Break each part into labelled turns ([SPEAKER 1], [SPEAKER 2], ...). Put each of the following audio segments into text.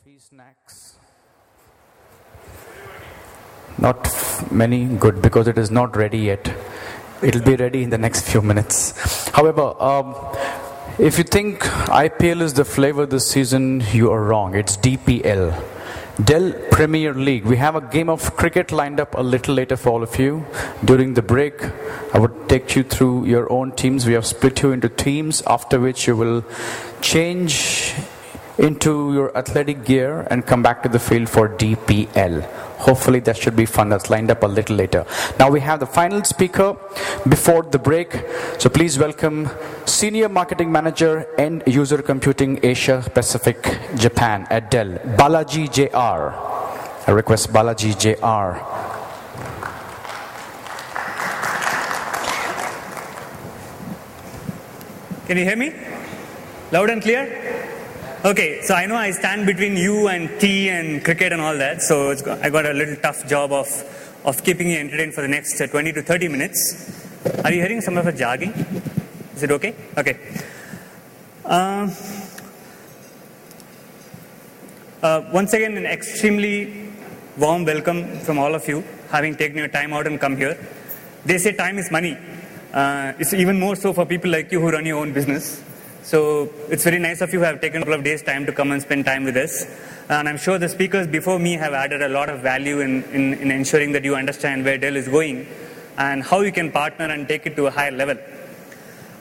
[SPEAKER 1] coffee, snacks? Not many, good, because it is not ready yet. It'll be ready in the next few minutes. However, if you think IPL is the flavor this season, you are wrong. It's DPL. Dell Premier League. We have a game of cricket lined up a little later for all of you. During the break, I would take you through your own teams. We have split you into teams, after which you will change into your athletic gear and come back to the field for DPL. Hopefully that should be fun. That's lined up a little later. Now we have the final speaker before the break. So please welcome Senior Marketing Manager and User Computing Asia Pacific Japan at Dell, Balaji JR. I request Balaji JR.
[SPEAKER 2] Can you hear me? Loud and clear? Okay, so I know I stand between you and tea and cricket and all that, so I got a little tough job of keeping you entertained for the next 20 to 30 minutes. Are you hearing some of us jogging? Is it okay? Okay. Once again, an extremely warm welcome from all of you, having taken your time out and come here. They say time is money. It's even more so for people like you who run your own business. So it's very nice of you who have taken a couple of days' time to come and spend time with us. And I'm sure the speakers before me have added a lot of value in ensuring that you understand where Dell is going and how you can partner and take it to a higher level.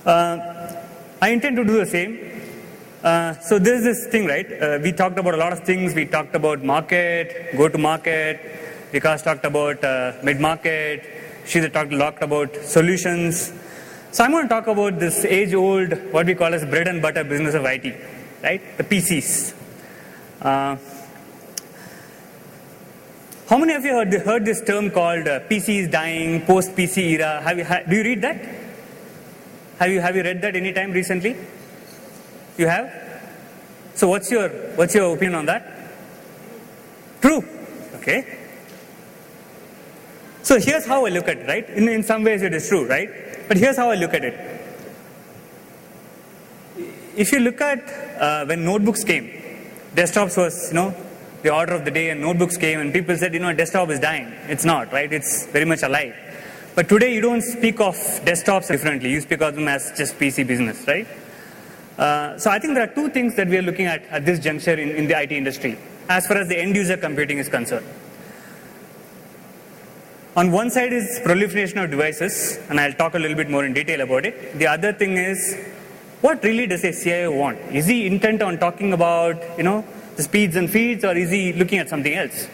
[SPEAKER 2] I intend to do the same. So there's this thing, right? We talked about a lot of things. We talked about market, go-to-market. Vikas talked about mid-market. Sridhar talked a lot about solutions. So I'm going to talk about this age-old, what we call as bread and butter business of IT, right? The PCs. How many of you heard this term called PC is dying, post-PC era? Do you read that? Have you read that any time recently? You have? So what's your opinion on that? True. Okay. So here's how I look at it, right? In some ways it is true, right? But here's how I look at it. If you look at when notebooks came, desktops was, the order of the day, and notebooks came and people said, desktop is dying. It's not, right? It's very much alive. But today you don't speak of desktops differently. You speak of them as just PC business, right? So I think there are two things that we are looking at this juncture in the IT industry, as far as the end user computing is concerned. On one side is proliferation of devices, and I'll talk a little bit more in detail about it. The other thing is, what really does a CIO want? Is he intent on talking about, the speeds and feeds, or is he looking at something else?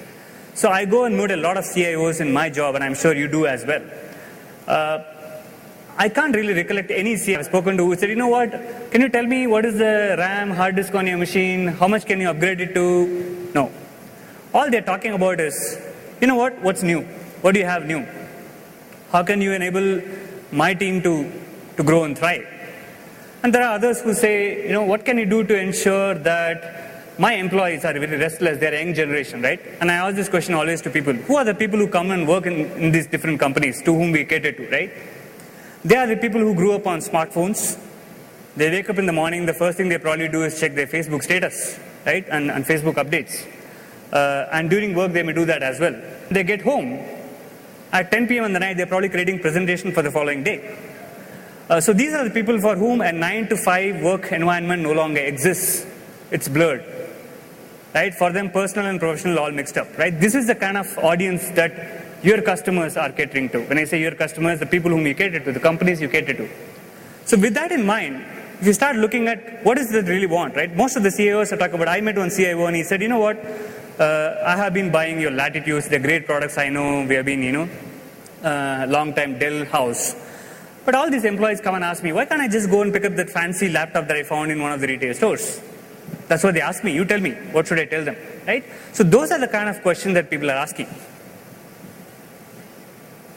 [SPEAKER 2] So I go and meet a lot of CIOs in my job, and I'm sure you do as well. I can't really recollect any CIO I've spoken to who said, can you tell me what is the RAM, hard disk on your machine? How much can you upgrade it to? No. All they're talking about is, what's new? What do you have new? How can you enable my team to grow and thrive? And there are others who say, what can you do to ensure that my employees are very restless, they're a young generation, right? And I ask this question always to people. Who are the people who come and work in these different companies to whom we cater to, right? They are the people who grew up on smartphones. They wake up in the morning, the first thing they probably do is check their Facebook status, right? And Facebook updates. And during work, they may do that as well. They get home. At 10 p.m. in the night, they're probably creating presentation for the following day. So these are the people for whom a 9 to 5 work environment no longer exists. It's blurred. Right? For them, personal and professional all mixed up. Right? This is the kind of audience that your customers are catering to. When I say your customers, the people whom you cater to, the companies you cater to. So with that in mind, if you start looking at what is it they really want, right? Most of the CIOs are talking about, I met one CIO and he said, I have been buying your Latitudes, they're great products, I know, we have been, long time Dell house. But all these employees come and ask me, why can't I just go and pick up that fancy laptop that I found in one of the retail stores? That's what they ask me. You tell me, what should I tell them, right? So those are the kind of questions that people are asking.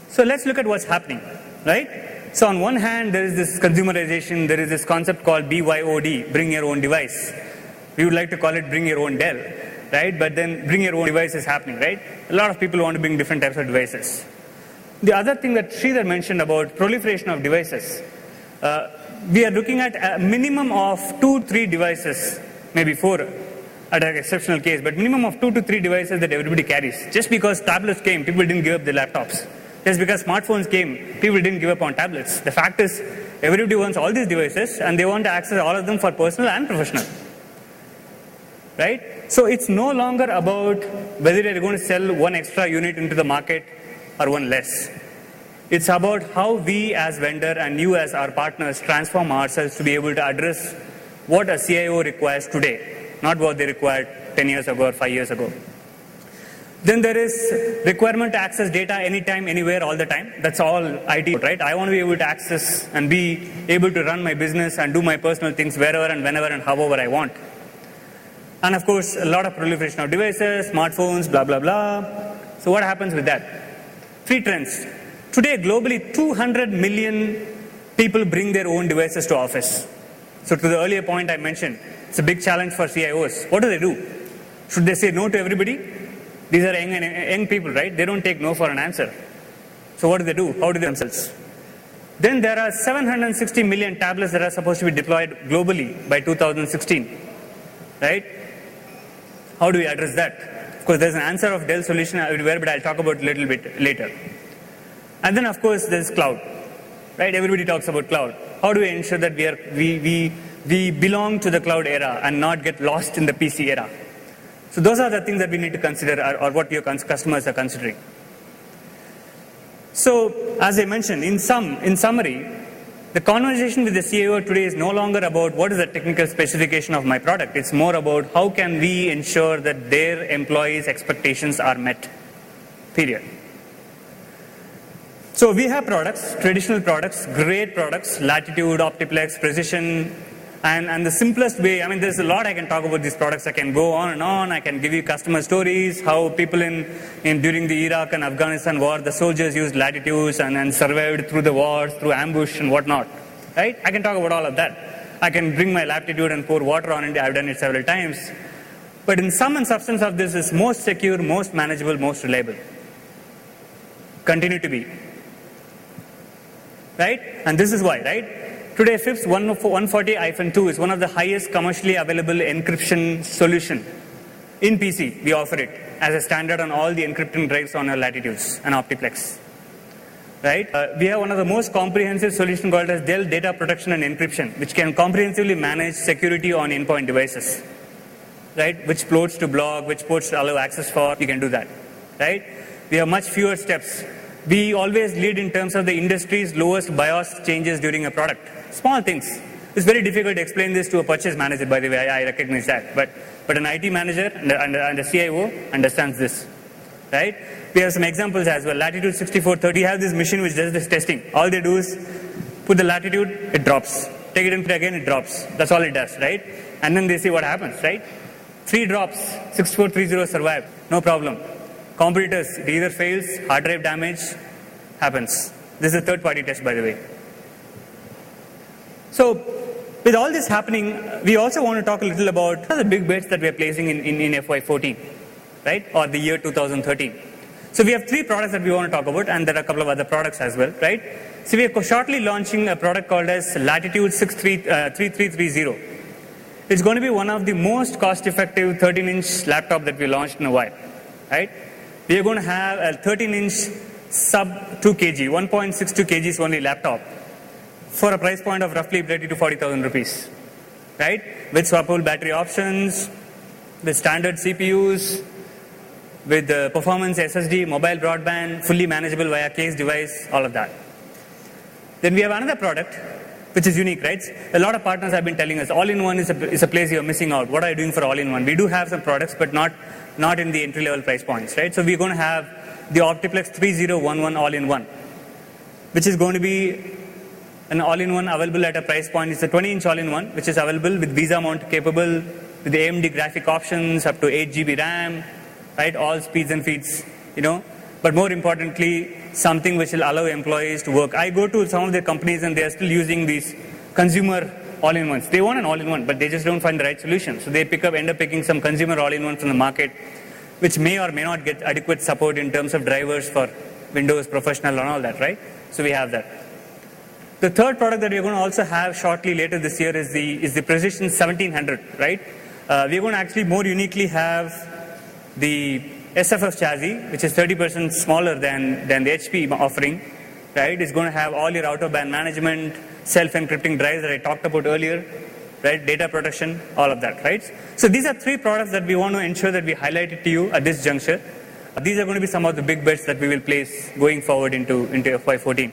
[SPEAKER 2] So let's look at what's happening, right? So on one hand, there is this consumerization, there is this concept called BYOD, bring your own device. We would like to call it bring your own Dell. Right? But then bring your own device is happening, right? A lot of people want to bring different types of devices. The other thing that Sridhar mentioned about proliferation of devices, we are looking at a minimum of 2-3 devices, maybe 4, at an exceptional case, but minimum of 2 to 3 devices that everybody carries. Just because tablets came, people didn't give up their laptops. Just because smartphones came, people didn't give up on tablets. The fact is, everybody wants all these devices and they want to access all of them for personal and professional. Right? So it's no longer about whether you're going to sell one extra unit into the market or one less. It's about how we as vendor and you as our partners transform ourselves to be able to address what a CIO requires today, not what they required 10 years ago or 5 years ago. Then there is requirement to access data anytime, anywhere, all the time. That's all IT, right? I want to be able to access and be able to run my business and do my personal things wherever and whenever and however I want. And of course, a lot of proliferation of devices, smartphones, blah, blah, blah. So what happens with that? 3 trends. Today, globally, 200 million people bring their own devices to office. So to the earlier point I mentioned, it's a big challenge for CIOs. What do? Should they say no to everybody? These are young people, right? They don't take no for an answer. So what do? How do they themselves? Then there are 760 million tablets that are supposed to be deployed globally by 2016. Right? How do we address that? Of course, there's an answer of Dell solution everywhere, but I'll talk about it a little bit later. And then, of course, there's cloud. Right? Everybody talks about cloud. How do we ensure that we belong to the cloud era and not get lost in the PC era? So those are the things that we need to consider, or what your customers are considering. So, as I mentioned, in summary, the conversation with the CIO today is no longer about what is the technical specification of my product. It's more about how can we ensure that their employees' expectations are met. Period. So we have products, traditional products, great products, Latitude, Optiplex, Precision, and the simplest way, I mean, there's a lot I can talk about these products. I can go on and on. I can give you customer stories, how people during the Iraq and Afghanistan war, the soldiers used Latitudes and survived through the wars, through ambush and whatnot. Right? I can talk about all of that. I can bring my Latitude and pour water on it. I've done it several times. But in sum and substance of this is most secure, most manageable, most reliable. Continue to be. Right? And this is why, right? Today, FIPS 140-2 is one of the highest commercially available encryption solution. In PC, we offer it as a standard on all the encrypting drives on our Latitudes and Optiplex. Right? We have one of the most comprehensive solutions called as Dell Data Protection and Encryption, which can comprehensively manage security on endpoint devices. Right? Which ports to block, which ports to allow access for, you can do that. Right? We have much fewer steps. We always lead in terms of the industry's lowest BIOS changes during a product. Small things. It's very difficult to explain this to a purchase manager, by the way, I recognize that. But an IT manager and a CIO understands this. Right? We have some examples as well. Latitude 6430, we have this machine which does this testing. All they do is put the latitude, it drops. Take it in again, it drops. That's all it does, right? And then they see what happens, right? 3 drops, 6430 survived, no problem. Competitors, it either fails, hard drive damage happens. This is a third-party test, by the way. So, with all this happening, we also want to talk a little about the big bets that we are placing in FY14, right? Or the year 2013. So we have 3 products that we want to talk about, and there are a couple of other products as well, right? So we are shortly launching a product called as Latitude 3330. It's going to be one of the most cost-effective 13-inch laptop that we launched in a while, right? We are going to have a 13-inch sub 2 kg, 1.62 kgs only laptop for a price point of roughly 30 to 40,000 rupees, right? With swappable battery options, with standard CPUs, with performance SSD, mobile broadband, fully manageable via case device, all of that. Then we have another product which is unique, right? A lot of partners have been telling us all-in-one is a place you're missing out. What are you doing for all-in-one? We do have some products, but not in the entry-level price points, right? So we're going to have the Optiplex 3011 all-in-one, which is going to be an all-in-one available at a price point. It's a 20-inch all-in-one, which is available with Visa mount capable, with the AMD graphic options, up to 8 GB RAM, right? All speeds and feeds, But more importantly, something which will allow employees to work. I go to some of their companies and they are still using these consumer all-in-ones. They want an all-in-one, but they just don't find the right solution. So they end up picking some consumer all-in-one from the market, which may or may not get adequate support in terms of drivers for Windows Professional and all that, right? So we have that. The third product that we're going to also have shortly later this year is the Precision 1700, right? We're going to actually more uniquely have the SFF chassis, which is 30% smaller than the HP offering, right? It's going to have all your out-of-band management, self-encrypting drives that I talked about earlier, right? Data protection, all of that, right? So these are 3 products that we want to ensure that we highlight it to you at this juncture. These are going to be some of the big bets that we will place going forward into FY14.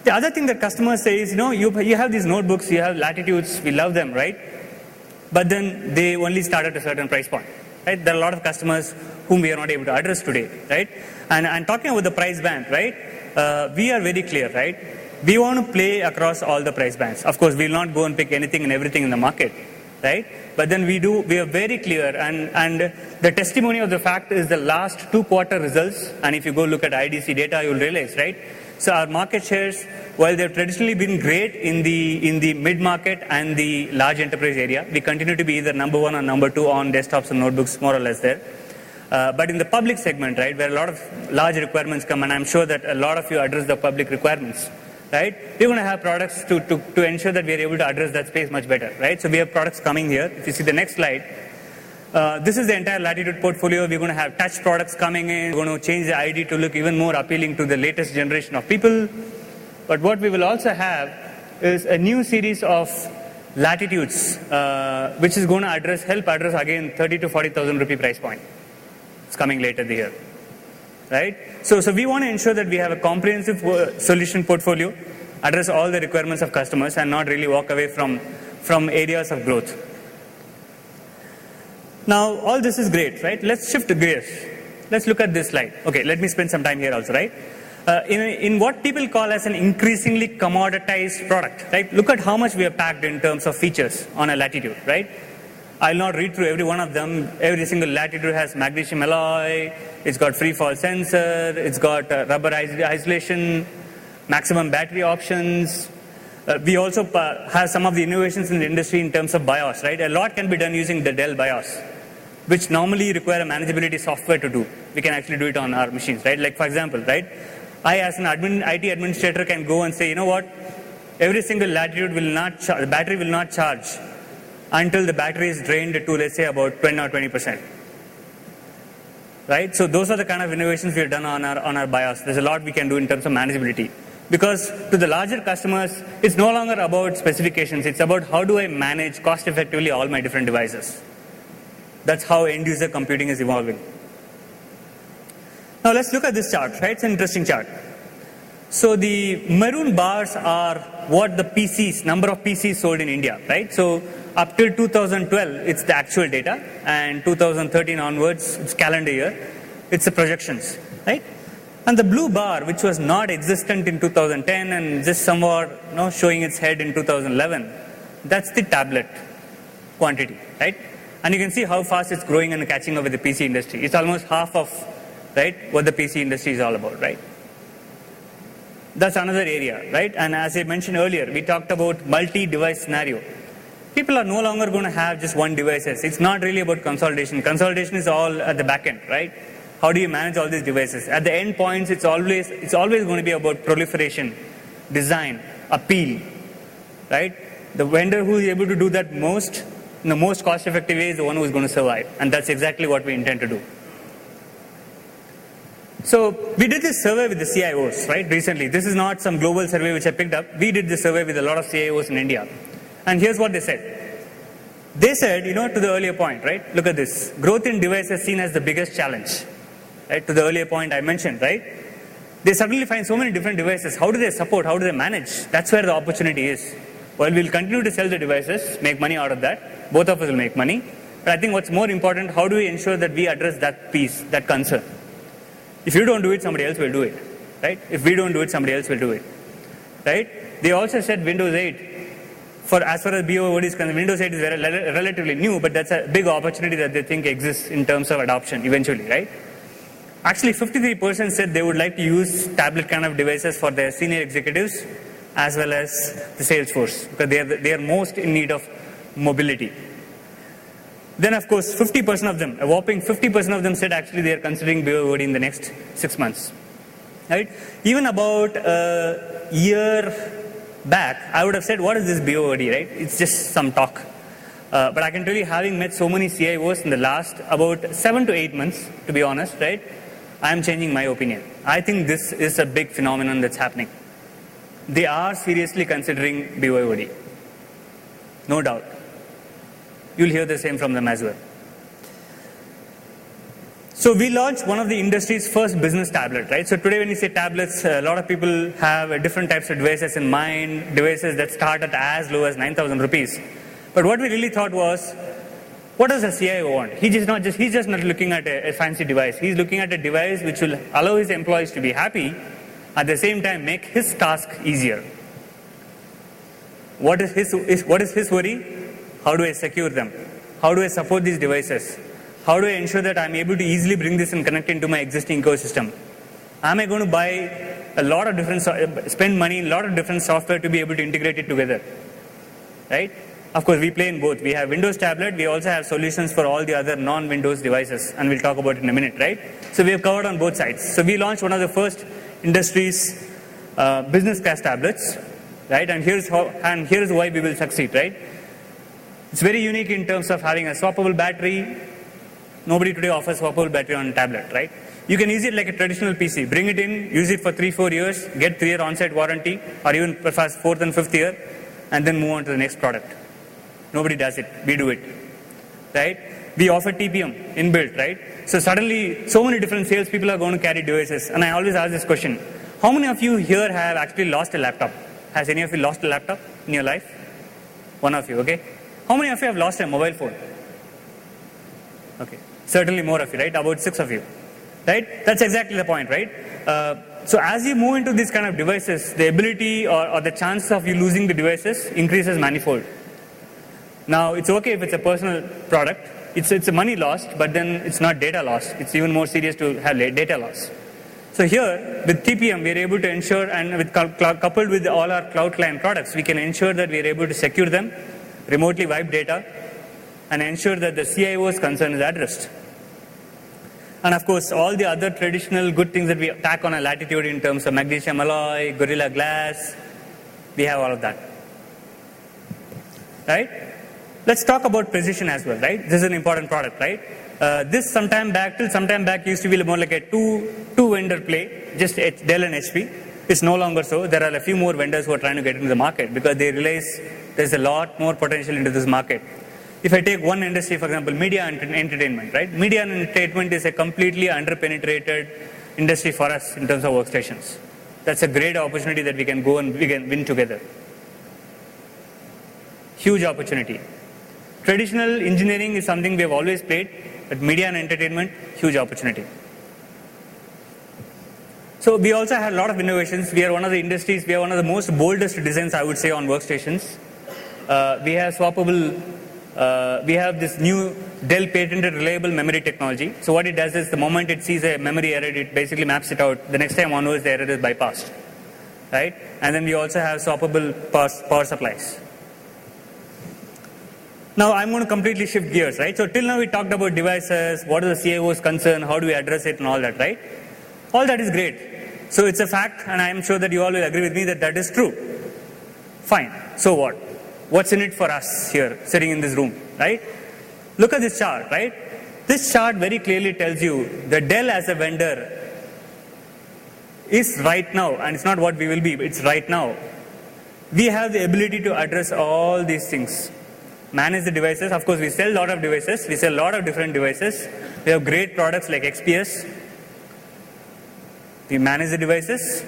[SPEAKER 2] The other thing that customers say is, you have these notebooks, you have Latitudes, we love them, right? But then they only start at a certain price point, right? There are a lot of customers whom we are not able to address today, right? And talking about the price band, right? We are very clear, right? We want to play across all the price bands. Of course, we will not go and pick anything and everything in the market, right? But then we are very clear, and the testimony of the fact is the last 2-quarter results, and if you go look at IDC data, you'll realize, right? So our market shares, while they've traditionally been great in the mid-market and the large enterprise area, we continue to be either number 1 or number 2 on desktops and notebooks, more or less there. But in the public segment, right, where a lot of large requirements come, and I'm sure that a lot of you address the public requirements, right, we're going to have products to ensure that we are able to address that space much better, right? So we have products coming here. If you see the next slide, this is the entire Latitude portfolio. We're going to have touch products coming in. We're going to change the ID to look even more appealing to the latest generation of people. But what we will also have is a new series of Latitudes, which is going to help address again 30 to 40,000 rupee price point. It's coming later this year, right? So we want to ensure that we have a comprehensive solution portfolio, address all the requirements of customers, and not really walk away from areas of growth. Now, all this is great, right? Let's shift gears. Let's look at this slide. Okay, let me spend some time here also, right? In what people call as an increasingly commoditized product, right? Look at how much we have packed in terms of features on a Latitude, right? I'll not read through every one of them. Every single Latitude has magnesium alloy, it's got free fall sensor, it's got rubber isolation, maximum battery options. We also have some of the innovations in the industry in terms of BIOS, right? A lot can be done using the Dell BIOS, which normally require a manageability software to do. We can actually do it on our machines, right? Like for example, right? I as an IT administrator can go and say, you know what? Every single Latitude the battery will not charge until the battery is drained to, let's say, about 10 or 20%. Right? So those are the kind of innovations we have done on our BIOS. There's a lot we can do in terms of manageability. Because to the larger customers, it's no longer about specifications. It's about how do I manage cost effectively all my different devices. That's how end user computing is evolving. Now let's look at this chart, right? It's an interesting chart. So the maroon bars are what the number of PCs sold in India, right? So up till 2012, it's the actual data, and 2013 onwards, it's calendar year, it's the projections, right? And the blue bar, which was not existent in 2010 and just somewhat showing its head in 2011, that's the tablet quantity, right? And you can see how fast it's growing and catching up with the PC industry. It's almost half of, right, what the PC industry is all about, right? That's another area, right? And as I mentioned earlier, we talked about multi-device scenario. People are no longer going to have just one devices. It's not really about consolidation. Consolidation is all at the back end, right? How do you manage all these devices? At the end points, it's always going to be about proliferation, design, appeal, right? The vendor who is able to do that most, in the most cost-effective way, is the one who is going to survive. And that's exactly what we intend to do. So we did this survey with the CIOs, right, recently. This is not some global survey which I picked up. We did this survey with a lot of CIOs in India. And here's what they said. They said, to the earlier point, right, look at this. Growth in devices seen as the biggest challenge, right, to the earlier point I mentioned, right? They suddenly find so many different devices. How do they support? How do they manage? That's where the opportunity is. Well, we'll continue to sell the devices, make money out of that. Both of us will make money. But I think what's more important, how do we ensure that we address that piece, that concern? If you don't do it, somebody else will do it, right? If we don't do it, somebody else will do it, right? They also said Windows 8. As far as BYOD is concerned, Windows 8 is relatively new, but that's a big opportunity that they think exists in terms of adoption eventually, right? Actually, 53% said they would like to use tablet kind of devices for their senior executives as well as the sales force, because they are most in need of mobility. Then, of course, 50% of them, a whopping 50% of them said actually they are considering BYOD in the next 6 months, right? Even about a year back, I would have said, what is this BYOD, right? It's just some talk. But I can tell you, having met so many CIOs in the last about 7 to 8 months, to be honest, right, I am changing my opinion. I think this is a big phenomenon that's happening. They are seriously considering BYOD. No doubt. You'll hear the same from them as well. So we launched one of the industry's first business tablet, right? So today when you say tablets, a lot of people have different types of devices in mind, devices that start at as low as 9,000 rupees. But what we really thought was, what does a CIO want? He's just not looking at a fancy device. He's looking at a device which will allow his employees to be happy, at the same time make his task easier. What is his worry? How do I secure them? How do I support these devices? How do I ensure that I'm able to easily bring this and connect into my existing ecosystem? Am I going to buy spend money in a lot of different software to be able to integrate it together? Right? Of course, we play in both. We have Windows tablet. We also have solutions for all the other non-Windows devices, and we'll talk about it in a minute, right? So we have covered on both sides. So we launched one of the first industry's business class tablets, right? And here's why we will succeed, right? It's very unique in terms of having a swappable battery. Nobody today offers swappable battery on a tablet, right? You can use it like a traditional PC. Bring it in, use it for 3-4 years, get 3-year on-site warranty, or even perhaps 4th and 5th year, and then move on to the next product. Nobody does it. We do it, right? We offer TPM inbuilt, right? So suddenly, so many different salespeople are going to carry devices. And I always ask this question: how many of you here have actually lost a laptop? Has any of you lost a laptop in your life? One of you, okay? How many of you have lost a mobile phone? Okay, certainly more of you, right? About 6 of you, right? That's exactly the point, right? So as you move into these kind of devices, the ability or the chance of you losing the devices increases manifold. Now, it's okay if it's a personal product. It's a money lost, but then it's not data loss. It's even more serious to have data loss. So here, with TPM, we are able to ensure, and with coupled with all our cloud client products, we can ensure that we are able to secure them, remotely wipe data, and ensure that the CIO's concern is addressed. And of course, all the other traditional good things that we tack on a Latitude in terms of magnesium alloy, Gorilla Glass, we have all of that. Right? Let's talk about precision as well, right? This is an important product, right? Till some time back, used to be more like a two-vendor play, just Dell and HP. It's no longer so. There are a few more vendors who are trying to get into the market because they realize there's a lot more potential into this market. If I take one industry, for example, media and entertainment, right? Media and entertainment is a completely under-penetrated industry for us in terms of workstations. That's a great opportunity that we can go and we can win together. Huge opportunity. Traditional engineering is something we have always played, but media and entertainment, huge opportunity. So we also have a lot of innovations. We are one of the industries, we are one of the most boldest designs, I would say, on workstations. We have swappable, we have this new Dell patented reliable memory technology. So what it does is the moment it sees a memory error, it basically maps it out. The next time onwards, the error is bypassed. Right? And then we also have swappable power supplies. Now I'm going to completely shift gears, right? So till now we talked about devices, what is the CIO's concern, how do we address it and all that, right? All that is great. So it's a fact, and I am sure that you all will agree with me that that is true. Fine. So what? What's in it for us here, sitting in this room, right? Look at this chart, right? This chart very clearly tells you that Dell as a vendor is right now, and it's not what we will be, but it's right now. We have the ability to address all these things. Manage the devices. Of course, we sell a lot of devices. We sell a lot of different devices. We have great products like XPS. We manage the devices.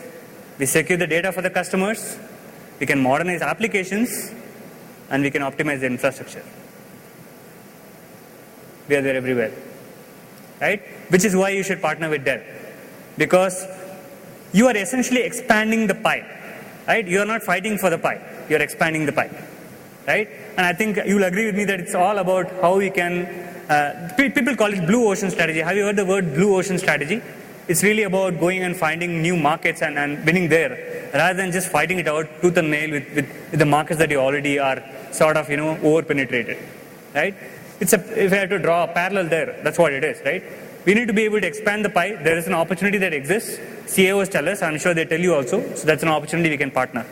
[SPEAKER 2] We secure the data for the customers. We can modernize applications. And we can optimize the infrastructure. We are there everywhere. Right? Which is why you should partner with Dell. Because you are essentially expanding the pie. Right? You are not fighting for the pie. You are expanding the pie. Right? And I think you will agree with me that it's all about how we can, people call it blue ocean strategy. Have you heard the word blue ocean strategy? It's really about going and finding new markets and winning there, rather than just fighting it out tooth and nail with the markets that you already are sort of, over-penetrated. Right? If I have to draw a parallel there, that's what it is, right? We need to be able to expand the pie. There is an opportunity that exists. CIOs tell us, I'm sure they tell you also. So that's an opportunity we can partner.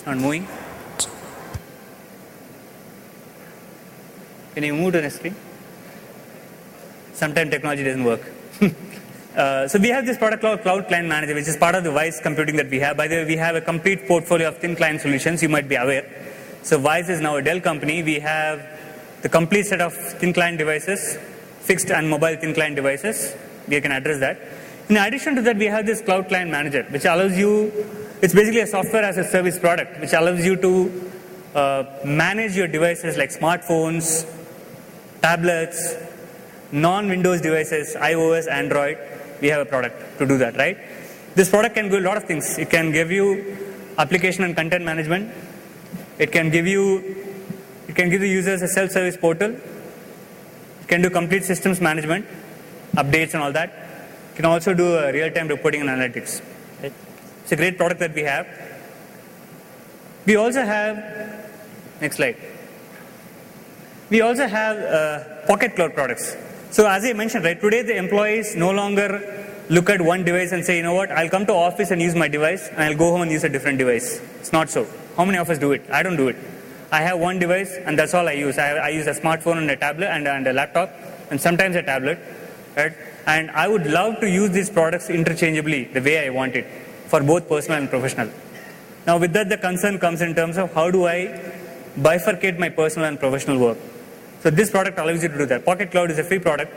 [SPEAKER 2] Not moving. Can you move to the next screen? Sometimes technology doesn't work. So we have this product called Cloud Client Manager, which is part of the Wise computing that we have. By the way, we have a complete portfolio of thin client solutions, you might be aware. So Wise is now a Dell company. We have the complete set of thin client devices, fixed and mobile thin client devices. We can address that. In addition to that, we have this Cloud Client Manager, which allows you, it's basically a software as a service product, which allows you to manage your devices like smartphones, tablets, non-Windows devices, iOS, Android. We have a product to do that, right? This product can do a lot of things. It can give you application and content management. It can give the users a self-service portal. It can do complete systems management, updates and all that. It can also do real-time reporting and analytics. Right? It's a great product that we have. We also have, next slide. We also have Pocket Cloud products. So as I mentioned, right, today the employees no longer look at one device and say, you know what, I'll come to office and use my device and I'll go home and use a different device. It's not so. How many of us do it? I don't do it. I have one device and that's all I use. I use a smartphone and a tablet and a laptop and sometimes a tablet. Right? And I would love to use these products interchangeably the way I want it for both personal and professional. Now with that, the concern comes in terms of how do I bifurcate my personal and professional work. So this product allows you to do that. Pocket Cloud is a free product,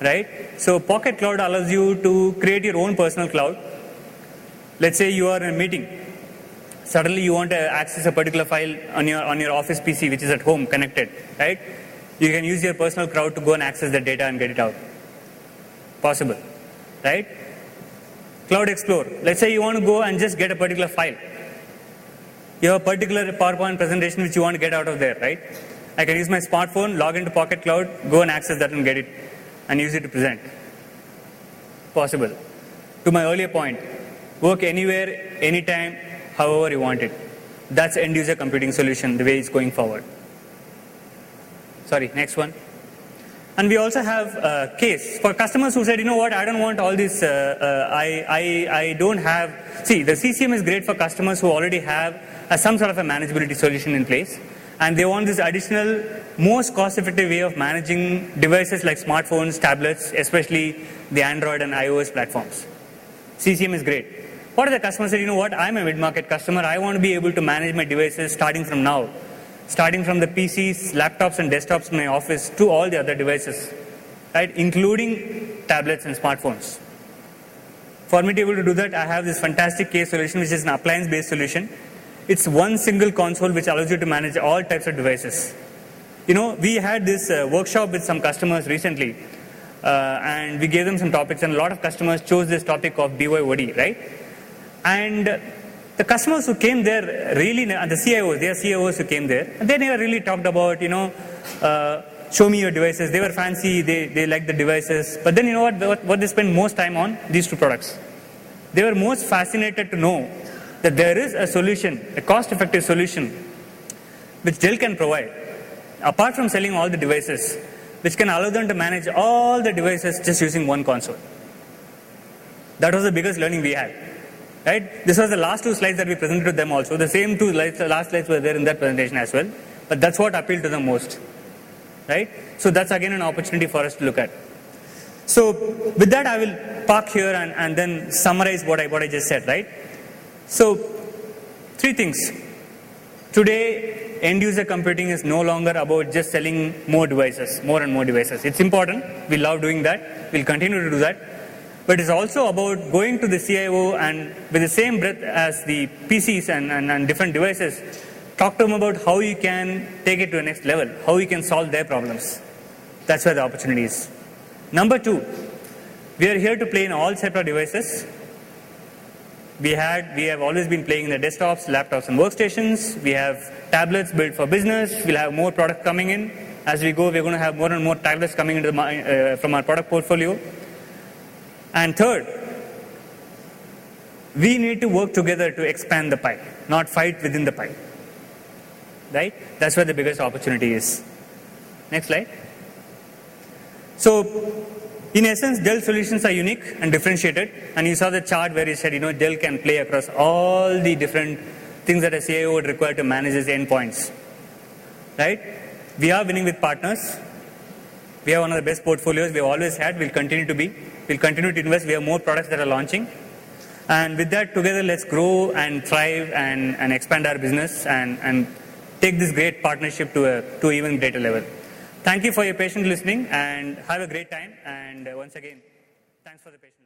[SPEAKER 2] right? So Pocket Cloud allows you to create your own personal cloud. Let's say you are in a meeting. Suddenly you want to access a particular file on your office PC, which is at home connected, right? You can use your personal cloud to go and access the data and get it out. Possible, right? Cloud Explorer. Let's say you want to go and just get a particular file. You have a particular PowerPoint presentation which you want to get out of there, right? I can use my smartphone, log into Pocket Cloud, go and access that and get it and use it to present. Possible. To my earlier point, work anywhere, anytime, however you want it. That's end user computing solution, the way it's going forward. Sorry, next one. And we also have a case for customers who said, you know what, I don't want all this, I don't have, see, the CCM is great for customers who already have some sort of a manageability solution in place. And they want this additional, most cost-effective way of managing devices like smartphones, tablets, especially the Android and iOS platforms. CCM is great. What if the customer said, you know what, I'm a mid-market customer, I want to be able to manage my devices starting from now, starting from the PCs, laptops and desktops in my office to all the other devices, right, including tablets and smartphones. For me to be able to do that, I have this fantastic case solution, which is an appliance-based solution. It's one single console which allows you to manage all types of devices. You know, we had this workshop with some customers recently, and we gave them some topics, and a lot of customers chose this topic of BYOD, right? And the customers who came there really, the CIOs, they are CIOs who came there, and they never really talked about, you know, show me your devices. They were fancy, they liked the devices. But then you know what they spent most time on? These two products. They were most fascinated to know that there is a solution, a cost-effective solution, which Dell can provide, apart from selling all the devices, which can allow them to manage all the devices just using one console. That was the biggest learning we had. Right? This was the last two slides that we presented to them also. The same two last slides were there in that presentation as well. But that's what appealed to them most. Right? So that's again an opportunity for us to look at. So with that, I will park here and then summarize what I just said. Right? So three things. Today, end user computing is no longer about just selling more devices, more and more devices. It's important. We love doing that. We'll continue to do that. But it's also about going to the CIO and with the same breadth as the PCs and different devices, talk to them about how you can take it to the next level, how you can solve their problems. That's where the opportunity is. Number two, we are here to play in all set of devices. We have always been playing in the desktops, laptops and workstations. We have tablets built for business. We'll have more products coming in. As we go, we're going to have more and more tablets coming into from our product portfolio. And third, we need to work together to expand the pie, not fight within the pie. Right? That's where the biggest opportunity is. Next slide. So, in essence, Dell solutions are unique and differentiated. And you saw the chart where he said, you know, Dell can play across all the different things that a CIO would require to manage his endpoints. Right? We are winning with partners. We have one of the best portfolios we have always had. We'll continue to be. We'll continue to invest. We have more products that are launching. And with that, together, let's grow and thrive and expand our business and take this great partnership to an even greater level. Thank you for your patient listening and have a great time. And once again, thanks for the patience.